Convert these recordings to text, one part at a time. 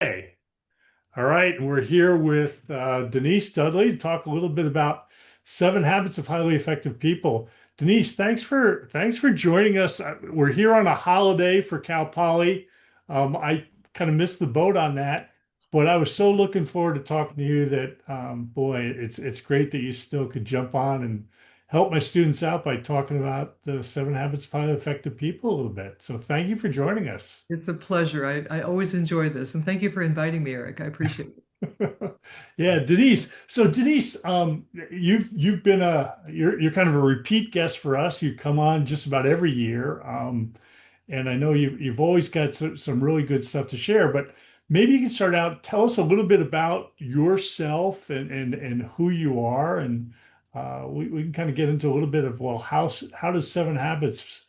Hey, all right. We're here with Denise Dudley to talk a little bit about Seven Habits of Highly Effective People. Denise, thanks for joining us. We're here on a holiday for Cal Poly. I kind of missed the boat on that, but I was so looking forward to talking to you that boy, it's great that you still could jump on and help my students out by talking about the Seven Habits of Highly Effective People a little bit. So thank you for joining us. It's a pleasure. I always enjoy this. And thank you for inviting me, Eric. I appreciate it. Yeah, Denise. So Denise, you've been you're kind of a repeat guest for us. You come on just about every year, and I know you've always got some really good stuff to share. But maybe you can start out. Tell us a little bit about yourself and who you are, and we can kind of get into a little bit of well, how does Seven Habits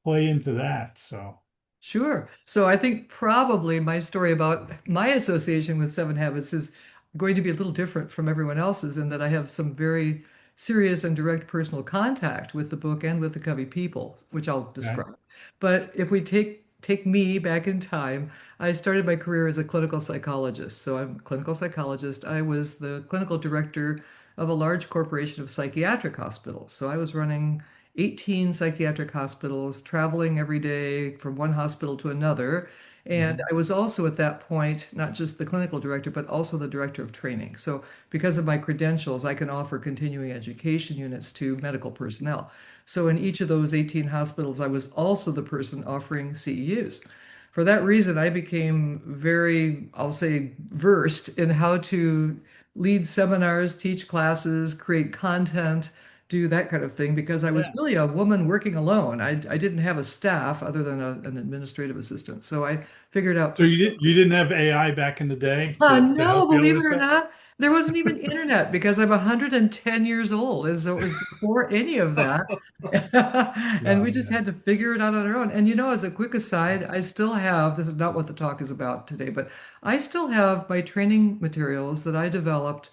play into that? So Sure. So I think probably my story about my association with Seven Habits is going to be a little different from everyone else's in that I have some very serious and direct personal contact with the book and with the Covey people, which I'll okay. describe. But if we take me back in time, I started my career as a clinical psychologist. So I'm a clinical psychologist. I was the clinical director of a large corporation of psychiatric hospitals. So I was running 18 psychiatric hospitals, traveling every day from one hospital to another. And Mhm. I was also at that point, not just the clinical director, but also the director of training. So, because of my credentials, I can offer continuing education units to medical personnel. So, in each of those 18 hospitals, I was also the person offering CEUs. For that reason, I became very, I'll say, versed in how to lead seminars, teach classes, create content, do that kind of thing because I was Yeah. really a woman working alone. I didn't have a staff other than an administrative assistant. So I figured out, So you didn't have AI back in the day to no, help you believe it with or stuff? not, there wasn't even internet because I'm 110 years old. And so it was before any of that. And Yeah, we just yeah, had to figure it out on our own. And as a quick aside, I still have, this is not what the talk is about today, but I still have my training materials that I developed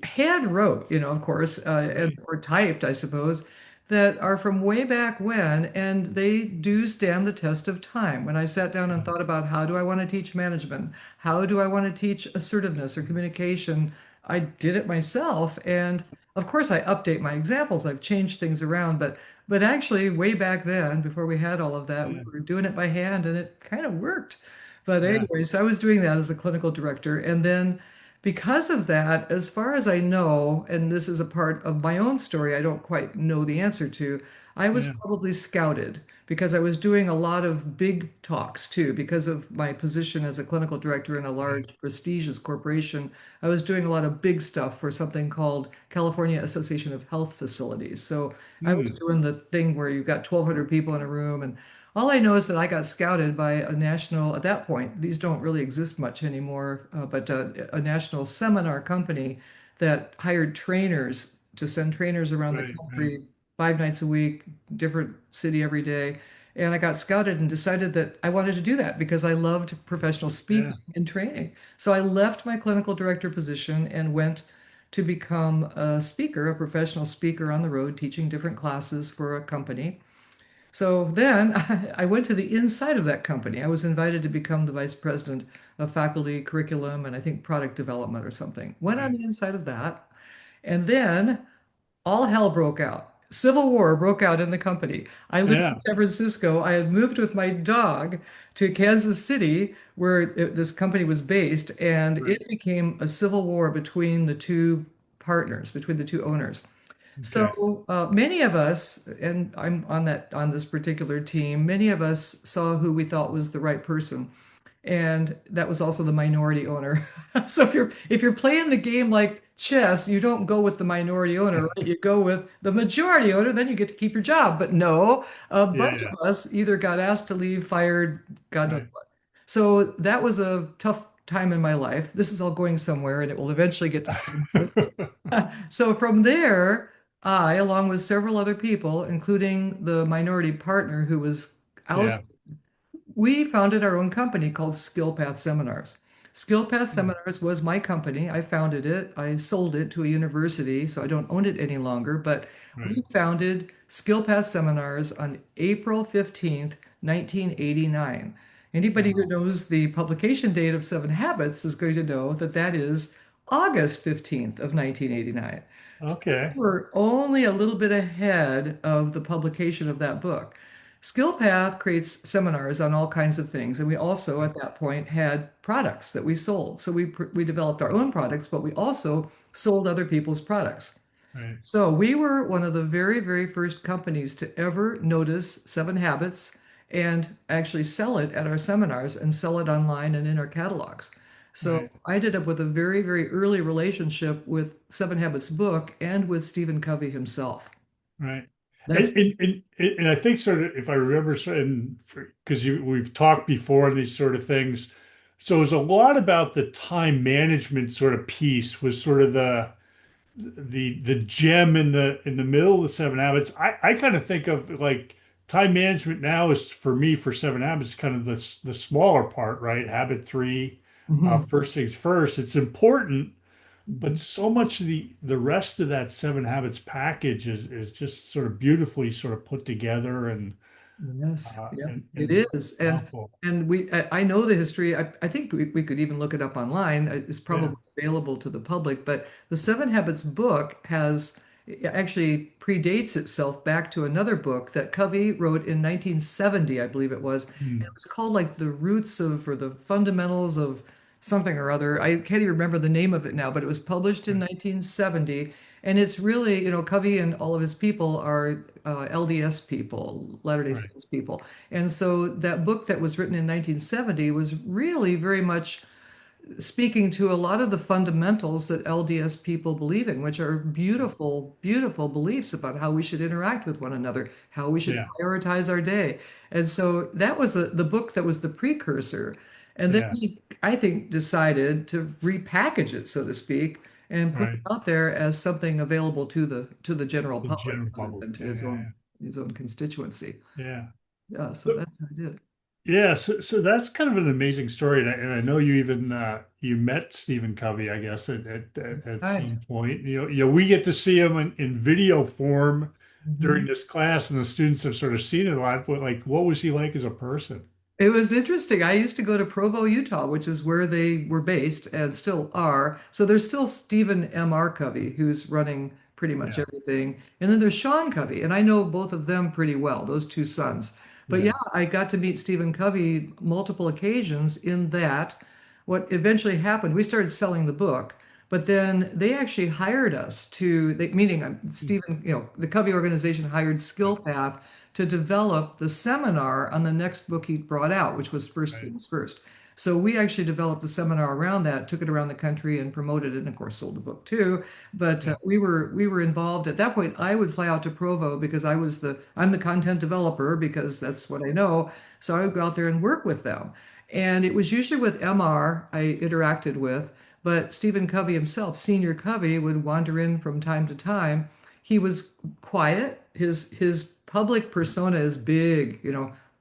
hand wrote, of course, and right. or typed, I suppose, that are from way back when, and they do stand the test of time. When I sat down and Yeah, thought about how do I want to teach management, how do I want to teach assertiveness or communication, I did it myself, and of course, I update my examples. I've changed things around, but actually, way back then, before we had all of that, we yeah, were doing it by hand, and it kind of worked. But yeah, anyway, so I was doing that as the clinical director, and then because of that, as far as I know, and this is a part of my own story I don't quite know the answer to, I was yeah. probably scouted because I was doing a lot of big talks too. Because of my position as a clinical director in a Right. large, prestigious corporation, I was doing a lot of big stuff for something called California Association of Health Facilities. So I was Hmm. doing the thing where you've got 1,200 people in a room, and all I know is that I got scouted by a national, at that point, these don't really exist much anymore, but a national seminar company that hired trainers to send trainers around the Right, right. country 5 nights a week, different city every day. And I got scouted and decided that I wanted to do that because I loved professional Yeah. speaking and training. So I left my clinical director position and went to become a speaker, a professional speaker on the road, teaching different classes for a company. So then I went to the inside of that company. I was invited to become the vice president of faculty curriculum and I think product development or something. Went on Right. the inside of that. And then all hell broke out. Civil war broke out in the company. I lived in Yeah. San Francisco. I had moved with my dog to Kansas City, where this company was based, and Right. it became a civil war between the two partners, between the two owners. Okay. So many of us, and I'm on this particular team, many of us saw who we thought was the right person, and that was also the minority owner. So if you're playing the game like chess, you don't go with the minority owner, right? You go with the majority owner, then you get to keep your job. But no, a Yeah, bunch yeah. of us either got asked to leave, fired, God knows Right. what. So that was a tough time in my life. This is all going somewhere, and it will eventually get to some good. So from there, I, along with several other people, including the minority partner who was Yeah. ousted, we founded our own company called Skill Path Seminars. Skill Path Hmm. Seminars was my company. I founded it. I sold it to a university, so I don't own it any longer. But Right. we founded Skill Path Seminars on April 15th, 1989. Anybody who Wow. knows the publication date of Seven Habits is going to know that that is August 15th of 1989. Okay. We're only a little bit ahead of the publication of that book. SkillPath creates seminars on all kinds of things, and we also at that point had products that we sold. So we developed our own products, but we also sold other people's products. Right. So we were one of the very, very first companies to ever notice Seven Habits and actually sell it at our seminars and sell it online and in our catalogs. So Right. I ended up with a very, very early relationship with Seven Habits book and with Stephen Covey himself. Right. That's And I think sort of if I remember, and because you we've talked before on these sort of things, so it was a lot about the time management sort of piece was sort of the gem in the middle of the Seven Habits. I kind of think of like time management now is for me for Seven Habits kind of the smaller part, right? Habit three, Mhm. first things first. It's important, but Mhm. so much of the rest of that Seven Habits package is just sort of beautifully sort of put together Yes, yeah, it and is. powerful. And I know the history. I think we could even look it up online. It's Yeah, probably available to the public, but the Seven Habits book has actually predates itself back to another book that Covey wrote in 1970, I believe it was. And it mm, was called like The Roots of or the Fundamentals of something or other. I can't even remember the name of it now, but it was published in right, 1970. And it's really, Covey and all of his people are LDS people, Latter-day right, Saints people. And so that book that was written in 1970 was really very much speaking to a lot of the fundamentals that LDS people believe in, which are beautiful, beautiful beliefs about how we should interact with one another, how we should yeah, prioritize our day. And so that was the book that was the precursor. And then yeah, he, I think, decided to repackage it, so to speak, and put it right. out there as something available to the general The public general rather public. than to Yeah, yeah, his own constituency. yeah. Yeah, so Yeah. that's how I did it. Yeah, so that's kind of an amazing story, and I know you even you met Stephen Covey, I guess, at Right. some point. We get to see him in video form during Mhm. this class, and the students have sort of seen it a lot. But like, what was he like as a person? It was interesting. I used to go to Provo, Utah, which is where they were based and still are. So there's still Stephen M.R. Covey, who's running pretty much Yeah, everything. And then there's Sean Covey, and I know both of them pretty well, those two sons. But yeah, yeah, I got to meet Stephen Covey multiple occasions in that what eventually happened, we started selling the book, but then they actually hired us meaning Stephen, the Covey organization hired yeah, SkillPath to develop the seminar on the next book he brought out, which was First right, Things First. So we actually developed a seminar around that, took it around the country and promoted it, and of course sold the book too. But yeah, we were involved at that point. I would fly out to Provo because I'm the content developer because that's what I know. So I would go out there and work with them. And it was usually with MR I interacted with, but Stephen Covey himself, Senior Covey, would wander in from time to time. He was quiet. His public persona is big,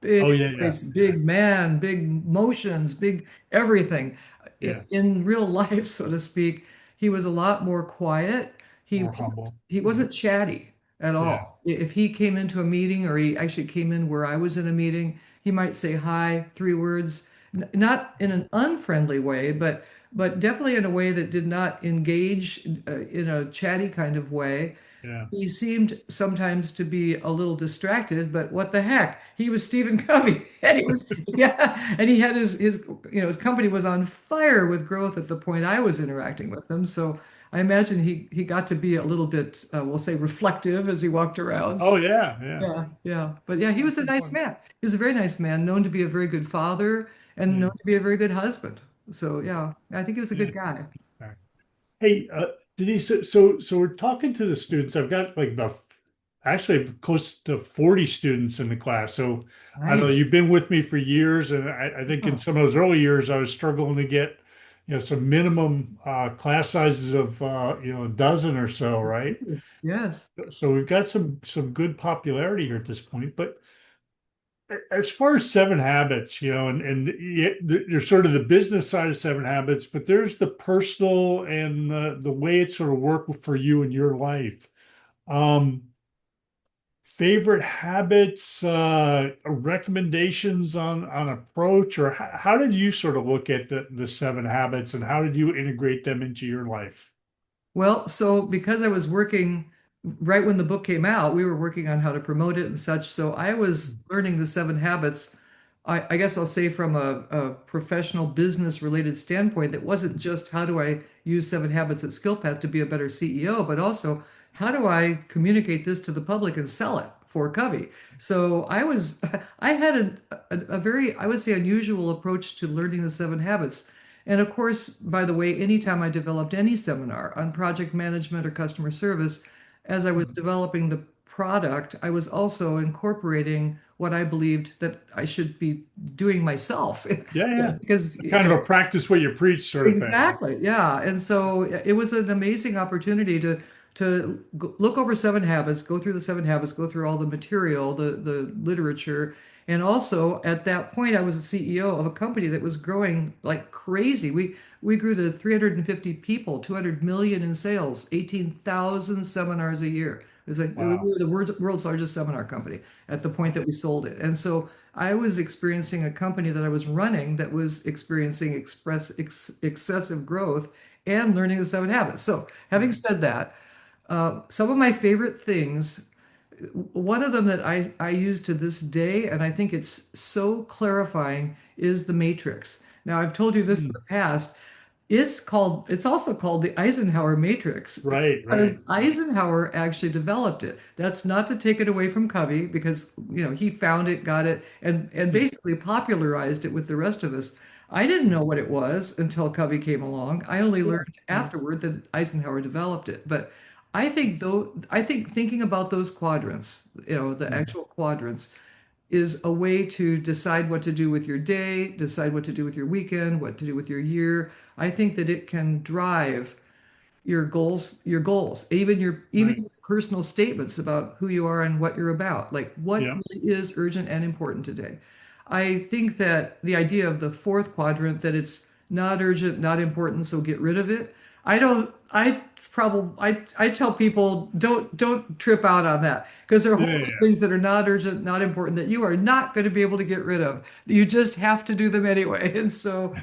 big oh yeah, yeah, voice, yeah, big man, big motions, big everything. yeah, In real life, so to speak, he was a lot more quiet. He more wasn't, humble. he Yeah, wasn't chatty at yeah, all. If he came into a meeting or he actually came in where I was in a meeting, he might say hi, three words, not in an unfriendly way, but definitely in a way that did not engage in a chatty kind of way. yeah, He seemed sometimes to be a little distracted, but what the heck? He was Stephen Covey, and he was yeah, and he had his company was on fire with growth at the point I was interacting with him. So I imagine he got to be a little bit, we'll say, reflective as he walked around. oh yeah, yeah. Yeah, yeah. But yeah, he That's was a so nice fun. man. He was a very nice man, known to be a very good father and known Yeah, to be a very good husband. So yeah, I think he was a yeah. good guy. Hey, Denise, so we're talking to the students. I've got like about actually close to 40 students in the class. So I don't know, Nice. you've been with me for years, and I think in Oh, some of those early years I was struggling to get, some minimum class sizes of a dozen or so, right? yes. So we've got some good popularity here at this point. But as far as Seven Habits, there's sort of the business side of Seven Habits, but there's the personal and the way it sort of worked for you in your life. Um, favorite habits, recommendations on approach, or how did you sort of look at the seven habits and how did you integrate them into your life? Well, so because I was working right when the book came out, we were working on how to promote it and such. So I was learning the seven habits. I guess I'll say from a professional business related standpoint, that wasn't just how do I use seven habits at SkillPath to be a better CEO, but also how do I communicate this to the public and sell it for Covey. So I had a very, I would say, unusual approach to learning the seven habits. And of course, by the way, anytime I developed any seminar on project management or customer service, as I was developing the product, I was also incorporating what I believed that I should be doing myself. Yeah, yeah. Because Kind of a practice what you preach sort of thing. exactly, yeah. And so it was an amazing opportunity look over seven habits, go through the seven habits, go through all the material, the literature. And also at that point, I was a CEO of a company that was growing like crazy. We grew to 350 people, 200 million in sales, 18,000 seminars a year. We Wow. were the world's largest seminar company at the point that we sold it. And so I was experiencing a company that I was running that was experiencing excessive growth and learning the seven habits. So, having Right. said that, some of my favorite things, one of them that I use to this day, and I think it's so clarifying, is the matrix. Now, I've told you this in the Mm. past. It's also called the Eisenhower matrix Right, right. because Eisenhower actually developed it. That's not to take it away from Covey because, he found it, got it, and Yeah, basically popularized it with the rest of us. I didn't know what it was until Covey came along. I only yeah, learned yeah. afterward that Eisenhower developed it. But I think thinking about those quadrants, the Mm. actual quadrants, is a way to decide what to do with your day, decide what to do with your weekend, what to do with your year. I think that it can drive your goals, even Right. your personal statements about who you are and what you're about. Like what Yeah. really is urgent and important today. I think that the idea of the fourth quadrant, that it's not urgent, not important, so get rid of it. I don't. I tell people don't trip out on that because there are a Yeah, whole yeah, bunch of yeah. things that are not urgent, not important that you are not going to be able to get rid of. You just have to do them anyway. And so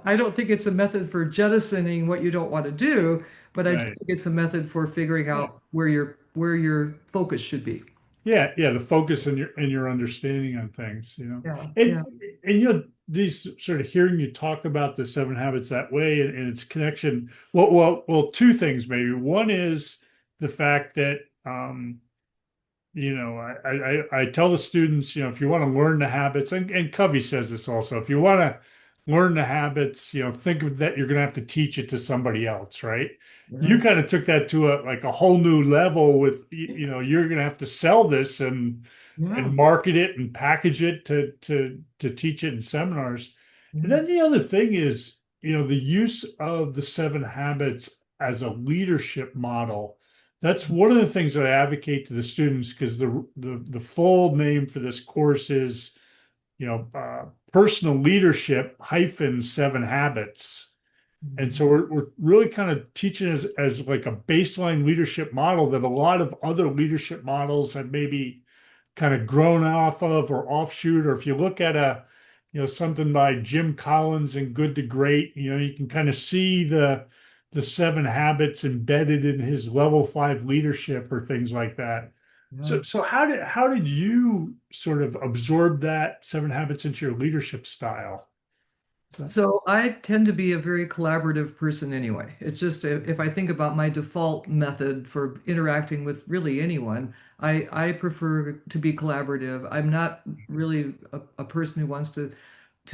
I don't think it's a method for jettisoning what you don't want to do, but I do Right. think it's a method for figuring Yeah. out where your focus should be. Yeah, yeah, the focus and your understanding on things. Yeah, And yeah, these sort of hearing you talk about the seven habits that way and its connection. Well, two things maybe. One is the fact that I tell the students, if you want to learn the habits, and Covey says this also, if you want to learn the habits, think of that you're going to have to teach it to somebody else, right? You yeah, kind of took that to a whole new level with, you're going to have to sell this and yeah, market it and package it to teach it in seminars. And then yes, the other thing is, the use of the seven habits as a leadership model. That's one of the things that I advocate to the students because the full name for this course is, personal leadership hyphen seven habits. And so mhm, we're really kind of teaching as like a baseline leadership model that a lot of other leadership models have maybe kind of grown off of or offshoot. Or if you look at something by Jim Collins and Good to Great, you can kind of see the seven habits embedded in his level five leadership or things like that. yeah. So how did you sort of absorb that seven habits into your leadership style? So, So I tend to be a very collaborative person anyway. It's just if I think about my default method for interacting with really anyone, I prefer to be collaborative. I'm not really a person who wants to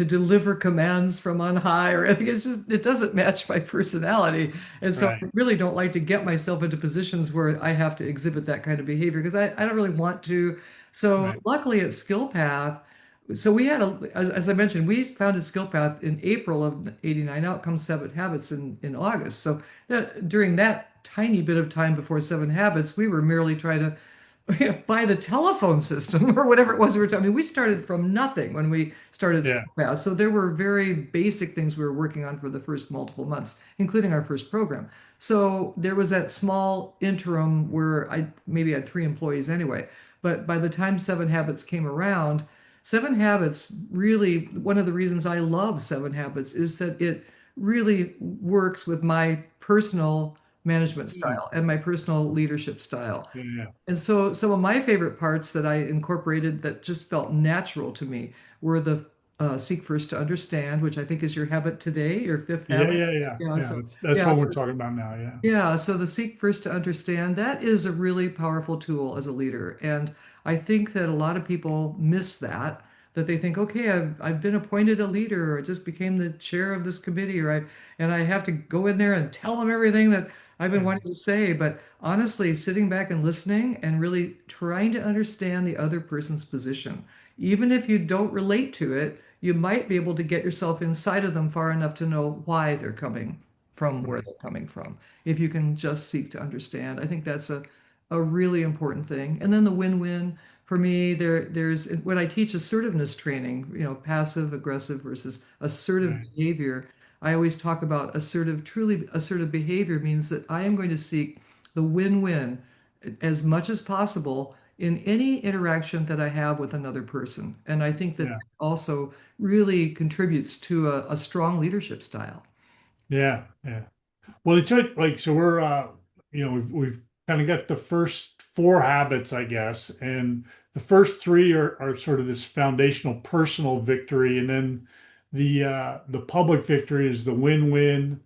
deliver commands from on high or anything. It doesn't match my personality. And so right, I really don't like to get myself into positions where I have to exhibit that kind of behavior because I don't really want to. So right, luckily at SkillPath, so we had as I mentioned, we founded SkillPath in April of '89. Out comes Seven Habits in August. So during that tiny bit of time before Seven Habits, we were merely trying to buy the telephone system or whatever it was we were talking. I mean, we started from nothing when we started yeah, SkillPath. So there were very basic things we were working on for the first multiple months, including our first program. So there was that small interim where I maybe had 3 employees anyway. But by the time Seven Habits came around, Seven Habits really, one of the reasons I love Seven Habits is that it really works with my personal management Mm. style and my personal leadership style. Yeah. And so some of my favorite parts that I incorporated that just felt natural to me were the seek first to understand, which I think is your habit today, your fifth Yeah, habit. yeah, yeah, Yeah, yeah. so That's yeah, what we're talking about now. Yeah, yeah, so the seek first to understand, that is a really powerful tool as a leader. And I think that a lot of people miss that, that they think, okay, I've been appointed a leader, or I just became the chair of this committee, and I have to go in there and tell them everything that I've been yeah, wanting to say. But honestly, sitting back and listening and really trying to understand the other person's position, even if you don't relate to it, you might be able to get yourself inside of them far enough to know why they're coming from where right. they're coming from if you can just seek to understand. I think that's a really important thing. And then the win-win for me, there's when I teach assertiveness training, passive aggressive versus assertive Right. behavior, I always talk about assertive, truly assertive behavior means that I am going to seek the win-win as much as possible in any interaction that I have with another person. And I think that Yeah, also really contributes to a strong leadership style. yeah, yeah. Well, it's like so we're we've kind of got the first four habits, I guess, and the first three are sort of this foundational personal victory, and then the public victory is the win-win,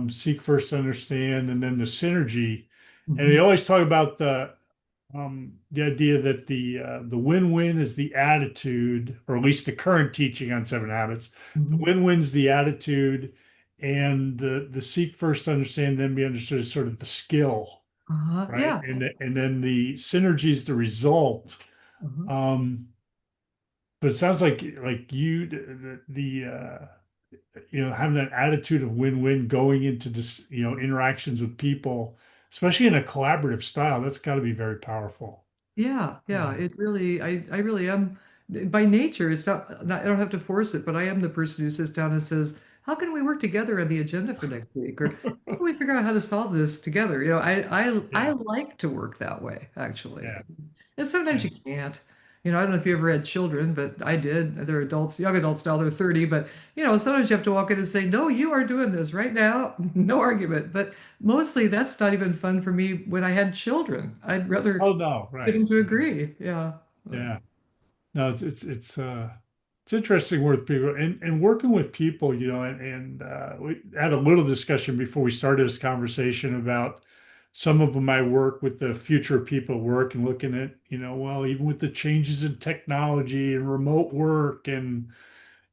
seek first, understand, and then the synergy. And they Mhm. always talk about the idea that the win-win is the attitude, or at least the current teaching on Seven Habits. The Mhm. win-win's the attitude, and the seek first, understand, then be understood is sort of the skill, right? Yeah. And then the synergy is the result. Uh-huh. Um, but it sounds like you having that attitude of win-win going into this interactions with people, especially in a collaborative style, that's got to be very powerful. Yeah, yeah, Yeah. it really, I really am, by nature, it's not, I don't have to force it, but I am the person who sits down and says, how can we work together on the agenda for next week? Or how can we figure out how to solve this together? I Yeah. like to work that way, actually. Yeah. And sometimes Yeah. you can't. I don't know if you ever had children, but I did. They're adults, young adults now, they're 30, but sometimes you have to walk in and say, no, you are doing this right now. No argument. But mostly that's not even fun for me when I had children. I'd rather Oh no, get right. them to Yeah. agree. Yeah. Yeah. No, it's interesting with people and working with people, and we had a little discussion before we started this conversation about some of my work with the future of people at work and looking at, well, even with the changes in technology and remote work and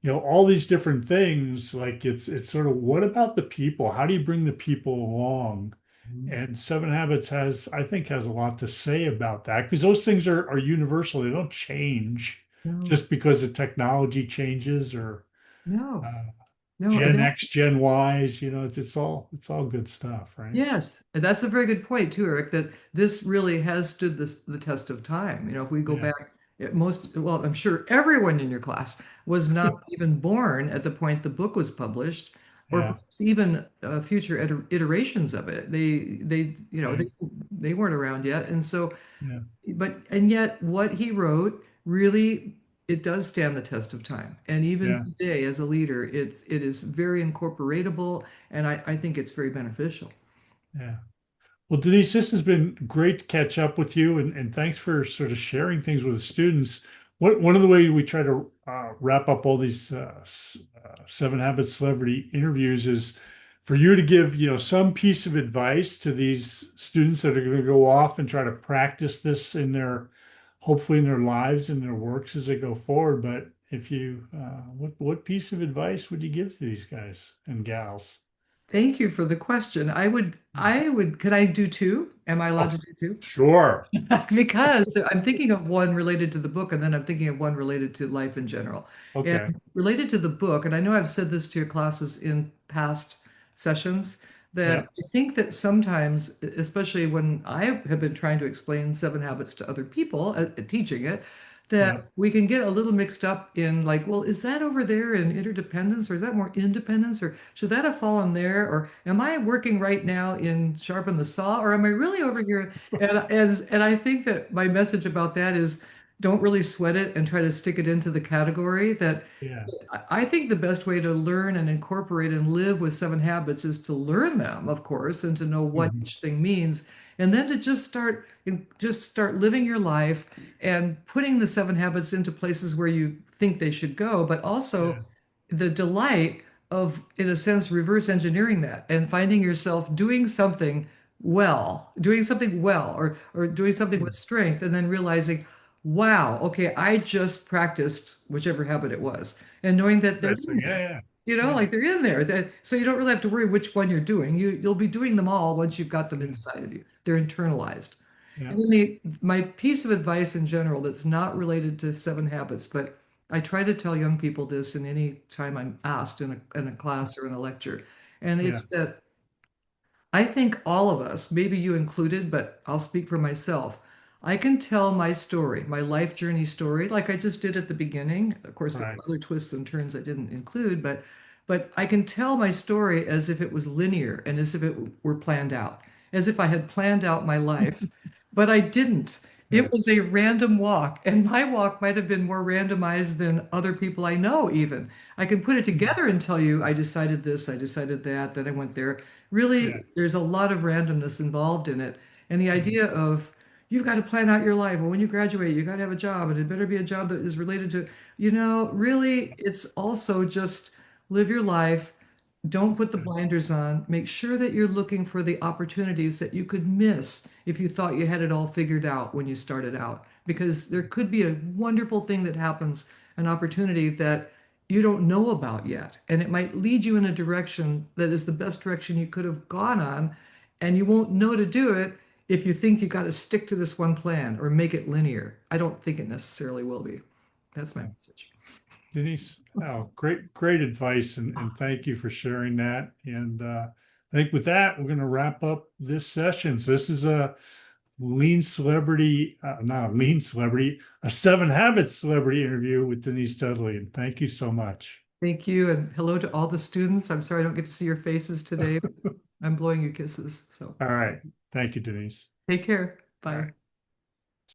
all these different things, like it's sort of what about the people? How do you bring the people along? Mhm. And Seven Habits I think, has a lot to say about that because those things are universal. They don't change No, just because the technology changes or no, uh, no. Gen X, Gen Ys. It's all good stuff, right? Yes, and that's a very good point too, Eric, that this really has stood the test of time. If we go Yeah, back, well, I'm sure everyone in your class was not even born at the point the book was published, or yeah, perhaps even future iterations of it. right. They weren't around yet. And so, Yeah, and yet what he wrote really, it does stand the test of time. And even yeah, today, as a leader, it is very incorporatable, and I think it's very beneficial. yeah. Well, Denise, this has been great to catch up with you, and thanks for sort of sharing things with the students. One of the ways we try to wrap up all these Seven Habits celebrity interviews is for you to give, some piece of advice to these students that are going to go off and try to practice this hopefully in their lives and their works as they go forward. But if what piece of advice would you give to these guys and gals? Thank you for the question. Could I do two? Am I allowed Oh, to do two? sure. Because I'm thinking of one related to the book, and then I'm thinking of one related to life in general. And Okay. related to the book, and I know I've said this to your classes in past sessions, that Yeah. I think that sometimes, especially when I have been trying to explain Seven Habits to other people, teaching it, that Yeah. we can get a little mixed up in like, well, is that over there in interdependence or is that more independence or should that have fallen there? Or am I working right now in sharpen the saw or am I really over here? And I think that my message about that is don't really sweat it and try to stick it into the category that Yeah. I think the best way to learn and incorporate and live with seven habits is to learn them, of course, and to know what Mhm. each thing means, and then to just start living your life and putting the seven habits into places where you think they should go, but also Yeah. the delight of, in a sense, reverse engineering that and finding yourself doing something well, or doing something with Mm. strength, and then realizing, wow, okay, I just practiced whichever habit it was, and knowing that they're Interesting. in Yeah. there, Yeah. Yeah. like they're in there. So you don't really have to worry which one you're doing. You'll be doing them all once you've got them Yeah. inside of you. They're internalized. Yeah. And then my piece of advice in general that's not related to seven habits, but I try to tell young people this in any time I'm asked in a class or in a lecture, and Yeah. it's that I think all of us, maybe you included, but I'll speak for myself. I can tell my story, my life journey story, like I just did at the beginning. Of course, there Right. were other twists and turns I didn't include, but I can tell my story as if it was linear and as if it were planned out, as if I had planned out my life, but I didn't. Yeah. It was a random walk, and my walk might have been more randomized than other people I know, even. I can put it Mhm. together and tell you, I decided this, I decided that, then I went there. Yeah. Really, there's a lot of randomness involved in it. And the Mhm. idea of you've got to plan out your life. And when you graduate, you got to have a job, and it better be a job that is related to, really, it's also just live your life. Don't put the Yeah. blinders on. Make sure that you're looking for the opportunities that you could miss if you thought you had it all figured out when you started out. Because there could be a wonderful thing that happens, an opportunity that you don't know about yet. And it might lead you in a direction that is the best direction you could have gone on. And you won't know to do it if you think you got to stick to this one plan or make it linear. I don't think it necessarily will be. That's my Yeah. message. Denise, oh, great advice, and thank you for sharing that. And I think with that, we're going to wrap up this session. So this is a lean celebrity, not a lean celebrity, a Seven Habits celebrity interview with Denise Dudley. And thank you so much. Thank you, and hello to all the students. I'm sorry I don't get to see your faces today. I'm blowing you kisses. So All right. Thank you, Denise. take care. All Bye. right.